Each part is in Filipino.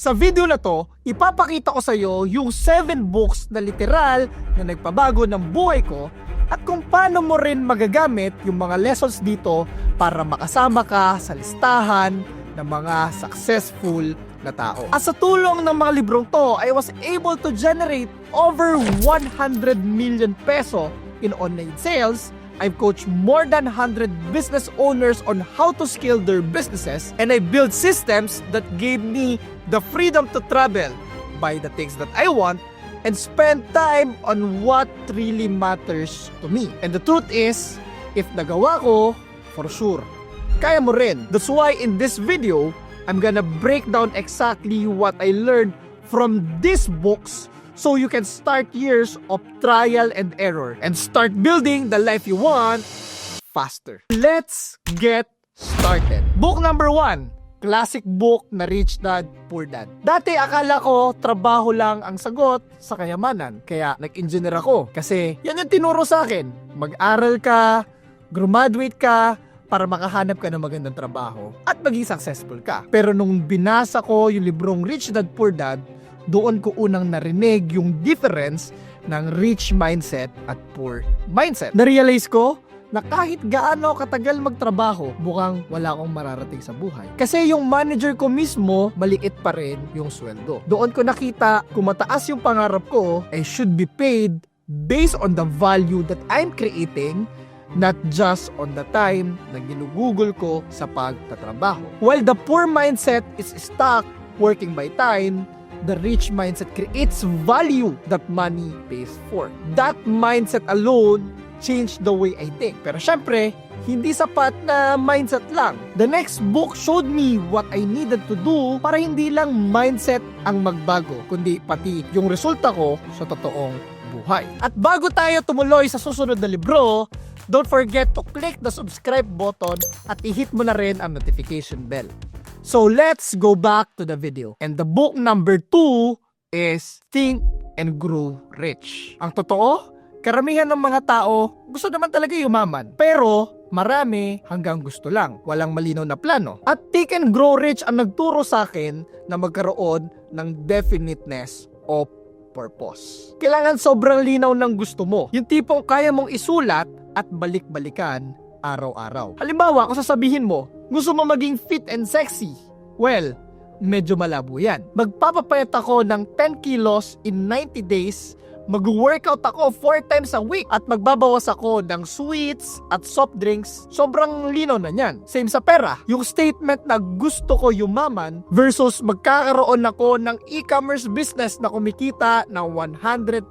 Sa video na to, ipapakita ko sa iyo yung 7 books na literal na nagpabago ng buhay ko at kung paano mo rin magagamit yung mga lessons dito para makasama ka sa listahan ng mga successful na tao. At sa tulong ng mga librong to, I was able to generate over 100 million peso in online sales. I've coached more than 100 business owners on how to scale their businesses, and I built systems that gave me the freedom to travel, buy the things that I want, and spend time on what really matters to me. And the truth is, if nagawa ko, for sure, kaya mo rin. That's why in this video, I'm gonna break down exactly what I learned from these books so you can start years of trial and error and start building the life you want faster. Let's get started. Book number 1, classic book na Rich Dad, Poor Dad. Dati akala ko trabaho lang ang sagot sa kayamanan, kaya nag-engineer ako kasi yan yung tinuro sa akin. Mag-aral ka, graduate ka, para makahanap ka ng magandang trabaho at maging successful ka. Pero nung binasa ko yung librong Rich Dad, Poor Dad, doon ko unang narinig yung difference ng rich mindset at poor mindset. Na-realize ko na kahit gaano katagal magtrabaho, mukhang wala akong mararating sa buhay. Kasi yung manager ko mismo, maliit pa rin yung sweldo. Doon ko nakita kung mataas yung pangarap ko, I should be paid based on the value that I'm creating, not just on the time na ginugugol ko sa pagtatrabaho. While the poor mindset is stuck working by time, the rich mindset creates value that money pays for. That mindset alone changed the way I think. Pero syempre, hindi sapat na mindset lang. The next book showed me what I needed to do para hindi lang mindset ang magbago, kundi pati yung resulta ko sa totoong buhay. At bago tayo tumuloy sa susunod na libro, don't forget to click the subscribe button at i-hit mo na rin ang notification bell. So let's go back to the video. And the book number 2 is Think and Grow Rich. Ang totoo, karamihan ng mga tao gusto naman talaga yumaman. Pero marami hanggang gusto lang. Walang malinaw na plano. At Think and Grow Rich ang nagturo sa akin na magkaroon ng definiteness of purpose. Kailangan sobrang linaw ng gusto mo. Yung tipong kaya mong isulat at balik-balikan araw-araw. Halimbawa, kung sasabihin mo, gusto mo maging fit and sexy, well, medyo malabo yan. Magpapapayat ako ng 10 kilos in 90 days, mag-workout ako 4 times a week, at magbabawas ako ng sweets at soft drinks, sobrang linaw na yan. Same sa pera. Yung statement na gusto ko yumaman versus magkakaroon ako ng e-commerce business na kumikita ng 100,000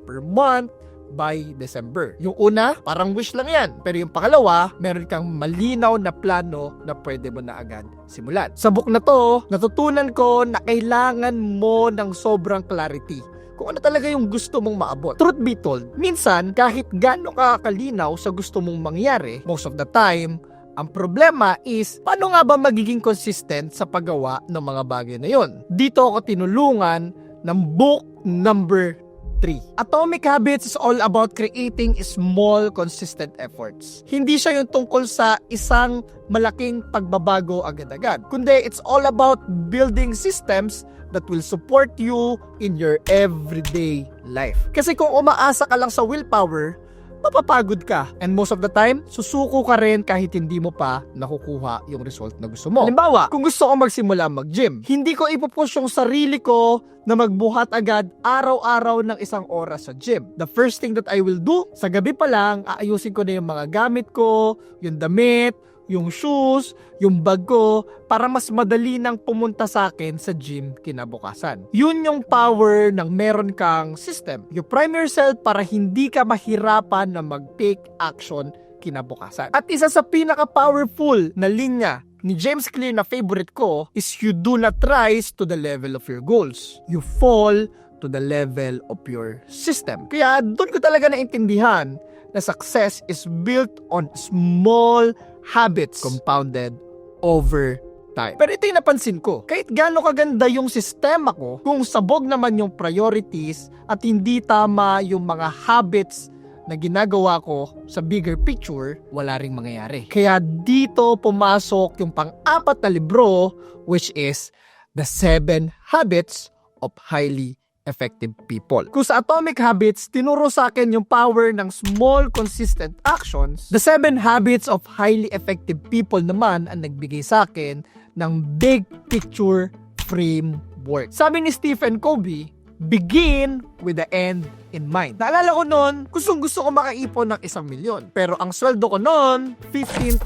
per month by December. Yung una, parang wish lang yan. Pero yung pangalawa, meron kang malinaw na plano na pwede mo na agad simulan. Sa book na to, natutunan ko na kailangan mo ng sobrang clarity kung ano talaga yung gusto mong maabot. Truth be told, minsan, kahit gaano ka kalinaw sa gusto mong mangyari, most of the time, ang problema is, paano nga ba magiging consistent sa paggawa ng mga bagay na yon? Dito ako tinulungan ng book number 3. Atomic Habits is all about creating small, consistent efforts. Hindi siya yung tungkol sa isang malaking pagbabago agad-agad. Kundi it's all about building systems that will support you in your everyday life. Kasi kung umaasa ka lang sa willpower, mapapagod ka. And most of the time, susuko ka rin kahit hindi mo pa nakukuha yung result na gusto mo. Halimbawa, kung gusto ko magsimula mag-gym, hindi ko ipupush yung sarili ko na magbuhat agad araw-araw ng 1 oras sa gym. The first thing that I will do, sa gabi pa lang, aayusin ko na yung mga gamit ko, yung damit, yung shoes, yung bag ko, para mas madali nang pumunta sa akin sa gym kinabukasan. Yun yung power ng meron kang system. You prime yourself para hindi ka mahirapan na mag-take action kinabukasan. At isa sa pinaka-powerful na linya ni James Clear na favorite ko is you do not rise to the level of your goals. You fall to the level of your system. Kaya doon ko talaga naintindihan na success is built on small habits compounded over time. Pero ito yung napansin ko. Kahit gaano kaganda yung sistema ko, kung sabog naman yung priorities at hindi tama yung mga habits na ginagawa ko sa bigger picture, wala ring mangyayari. Kaya dito pumasok yung pang-4 na libro, which is The 7 Habits of Highly Effective People. Kung sa Atomic Habits, tinuro sa akin yung power ng small, consistent actions. The 7 Habits of Highly Effective People naman ang nagbigay sa akin ng big picture framework. Sabi ni Stephen Covey, begin with the end in mind. Naalala ko noon, gusto ko makaipon ng 1 milyon. Pero ang sweldo ko noon, 15,000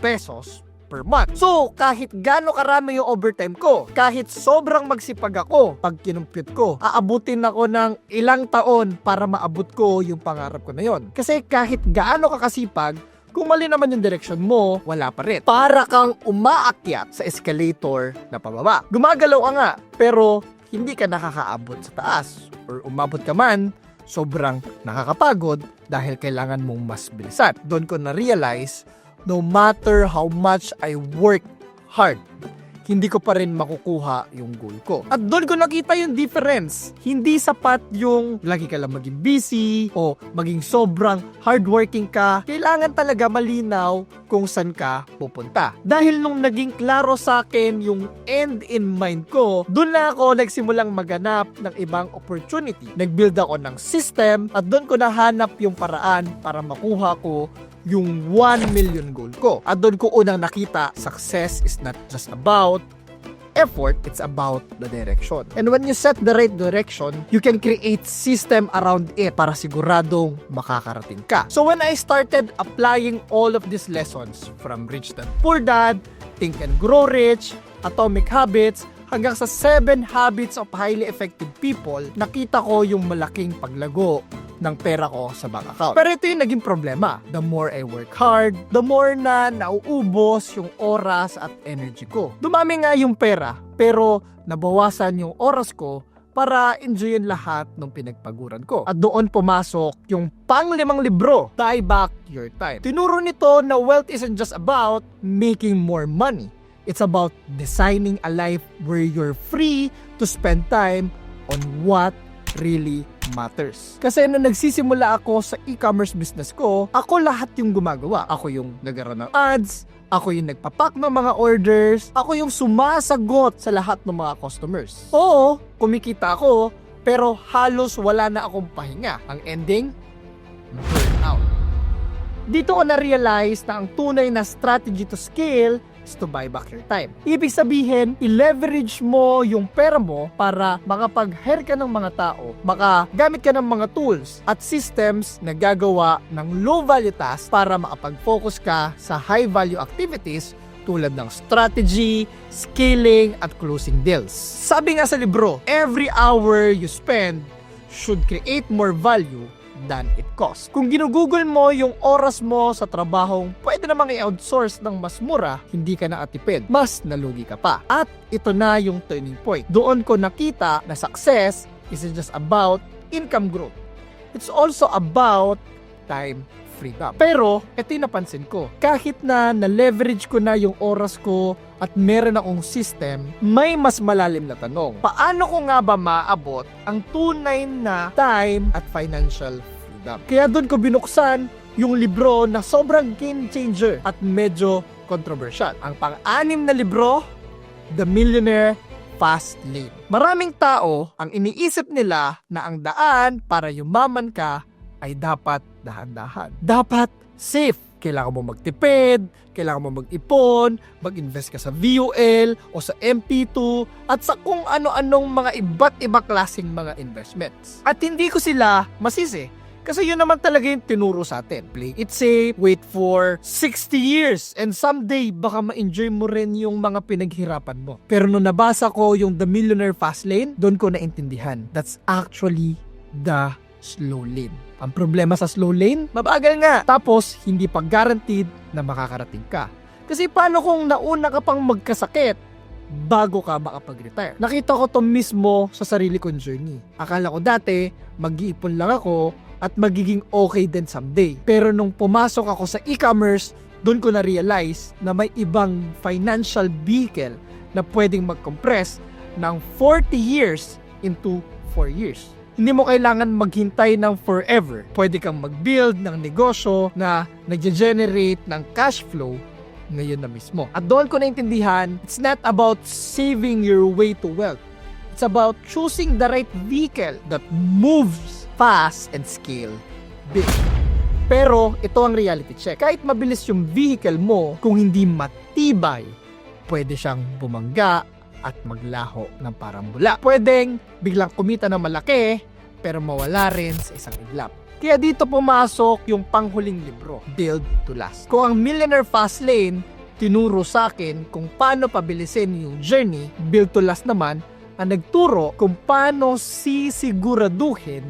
pesos per month. So, kahit gaano karami yung overtime ko, kahit sobrang magsipag ako, pag kinumpute ko, aabutin ako ng ilang taon para maabot ko yung pangarap ko na yon. Kasi kahit gaano ka kasipag, kung mali naman yung direksyon mo, wala pa rin. Para kang umaakyat sa escalator na pababa. Gumagalaw ka nga, pero hindi ka nakakaabot sa taas. Or umabot ka man, sobrang nakakapagod dahil kailangan mong mas bilisan. Doon ko na-realize, no matter how much I work hard, hindi ko pa rin makukuha yung goal ko. At doon ko nakita yung difference. Hindi sapat yung lagi ka lang maging busy o maging sobrang hardworking ka. Kailangan talaga malinaw kung saan ka pupunta. Dahil nung naging klaro sa akin yung end in mind ko, doon na ako nagsimulang maganap ng ibang opportunity. Nag-build ako ng system at doon ko nahanap yung paraan para makuha ko yung 1 million goal ko. At doon ko unang nakita, success is not just about effort, it's about the direction. And when you set the right direction, you can create system around it para siguradong makakarating ka. So when I started applying all of these lessons from Rich Dad Poor Dad, Think and Grow Rich, Atomic Habits, hanggang sa 7 Habits of Highly Effective People, nakita ko yung malaking paglago ng pera ko sa bank account. Pero ito yung naging problema. The more I work hard, the more na nauubos yung oras at energy ko. Dumami nga yung pera, pero nabawasan yung oras ko para enjoyin lahat ng pinagpaguran ko. At doon pumasok yung pang-5 libro, Buy Back Your Time. Tinuro nito na wealth isn't just about making more money. It's about designing a life where you're free to spend time on what really matters. Kasi nung nagsisimula ako sa e-commerce business ko, ako lahat yung gumagawa. Ako yung nag-run ng ads, ako yung nagpapack ng mga orders, ako yung sumasagot sa lahat ng mga customers. Oo, kumikita ako, pero halos wala na akong pahinga. Ang ending, burnout. Dito ko na-realize na ang tunay na strategy to scale is to buy back your time. Ibig sabihin, i-leverage mo yung pera mo para makapag-hire ka ng mga tao, makagamit ka ng mga tools at systems na gagawa ng low-value tasks para makapag-focus ka sa high-value activities tulad ng strategy, scaling, at closing deals. Sabi nga sa libro, every hour you spend should create more value than it costs. Kung ginugugol mo yung oras mo sa trabahong pwede namang i-outsource ng mas mura, hindi ka nakatipid. Mas nalugi ka pa. At ito na yung turning point. Doon ko nakita na success isn't just about income growth. It's also about time freedom. Pero, ito yung napansin ko. Kahit na na-leverage ko na yung oras ko at meron akong system, may mas malalim na tanong. Paano ko nga ba maabot ang tunay na time at financial freedom? Kaya doon ko binuksan yung libro na sobrang game changer at medyo controversial. Ang pang-6 na libro, The Millionaire Fast Lane. Maraming tao ang iniisip nila na ang daan para yumaman ka ay dapat dahan-dahan. Dapat safe. Kailangan mo magtipid, kailangan mo mag-ipon, mag-invest ka sa VUL o sa MP2 at sa kung ano-anong mga iba't ibang klaseng mga investments. At hindi ko sila masisi. Kasi yun naman talaga yung tinuro sa atin. Play it safe, wait for 60 years, and someday baka ma-enjoy mo rin yung mga pinaghirapan mo. Pero nung nabasa ko yung The Millionaire Fast Lane, doon ko naintindihan. That's actually the slow lane. Ang problema sa slow lane, mabagal nga. Tapos, hindi pa guaranteed na makakarating ka. Kasi paano kung nauna ka pang magkasakit bago ka makapag-retire? Nakita ko to mismo sa sarili kong journey. Akala ko dati, mag-iipon lang ako at magiging okay din someday. Pero nung pumasok ako sa e-commerce, doon ko na-realize na may ibang financial vehicle na pwedeng mag-compress ng 40 years into 4 years. Hindi mo kailangan maghintay ng forever. Pwede kang mag-build ng negosyo na nag-generate ng cash flow ngayon na mismo. At doon ko naintindihan, it's not about saving your way to wealth. It's about choosing the right vehicle that moves fast and scale big. Pero ito ang reality check. Kahit mabilis yung vehicle mo, kung hindi matibay, pwede siyang bumangga at maglaho ng parang bula. Pwedeng biglang kumita ng malaki, pero mawala rin sa isang iglap. Kaya dito pumasok yung panghuling libro, Build to Last. Kung ang Millionaire Fastlane tinuro sa akin kung paano pabilisin yung journey, Build to Last naman ang nagturo kung paano sisiguraduhin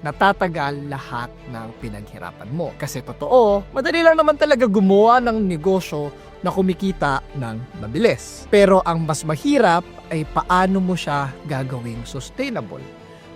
na tatagal lahat ng pinaghirapan mo. Kasi totoo, madali lang naman talaga gumawa ng negosyo na kumikita ng mabilis. Pero ang mas mahirap ay paano mo siya gagawing sustainable.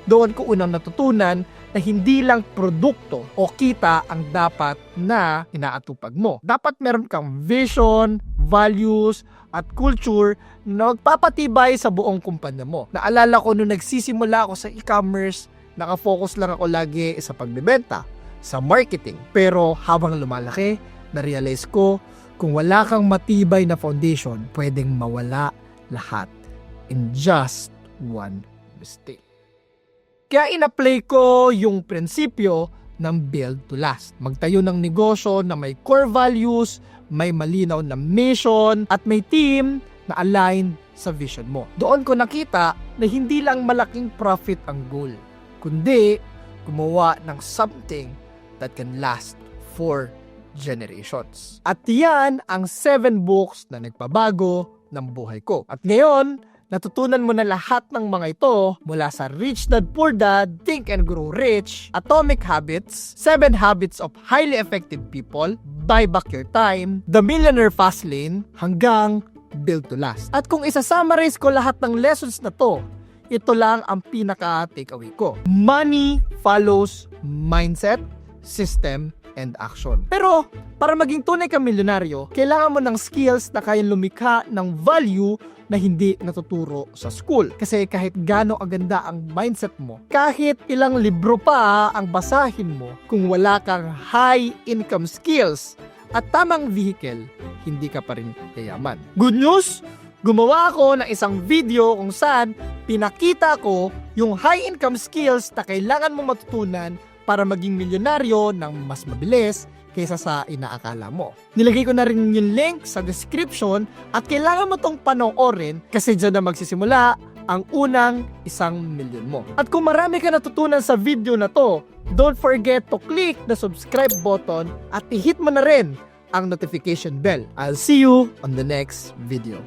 Doon ko unang natutunan na hindi lang produkto o kita ang dapat na inaatupag mo. Dapat meron kang vision, values, at culture na magpapatibay sa buong kumpanya mo. Naalala ko nung nagsisimula ako sa e-commerce, nakafocus lang ako lagi sa pagbebenta, sa marketing. Pero habang lumalaki, na-realize ko, kung wala kang matibay na foundation, pwedeng mawala lahat in just one mistake. Kaya in-apply ko yung prinsipyo ng Build to Last. Magtayo ng negosyo na may core values, may malinaw na mission, at may team na aligned sa vision mo. Doon ko nakita na hindi lang malaking profit ang goal, kundi gumawa ng something that can last for generations. At yan ang 7 books na nagpabago ng buhay ko. At ngayon, natutunan mo na lahat ng mga ito mula sa Rich Dad Poor Dad, Think and Grow Rich, Atomic Habits, 7 Habits of Highly Effective People, Buy Back Your Time, The Millionaire Fastlane, hanggang Build to Last. At kung isa-summarize ko lahat ng lessons na to, ito lang ang pinaka-takeaway ko. Money follows mindset, system, and action. Pero, para maging tunay kang milyonaryo, kailangan mo ng skills na kayang lumikha ng value na hindi natuturo sa school. Kasi kahit gaano aganda ang mindset mo, kahit ilang libro pa ang basahin mo, kung wala kang high income skills at tamang vehicle, hindi ka pa rin yayaman. Good news! Gumawa ako ng isang video kung saan pinakita ko yung high income skills na kailangan mo matutunan para maging milyonaryo ng mas mabilis kaysa sa inaakala mo. Nilagay ko na rin yung link sa description at kailangan mo tong panoorin kasi dyan na magsisimula ang unang 1,000,000 mo. At kung marami ka natutunan sa video na to, don't forget to click the subscribe button at i-hit mo na rin ang notification bell. I'll see you on the next video.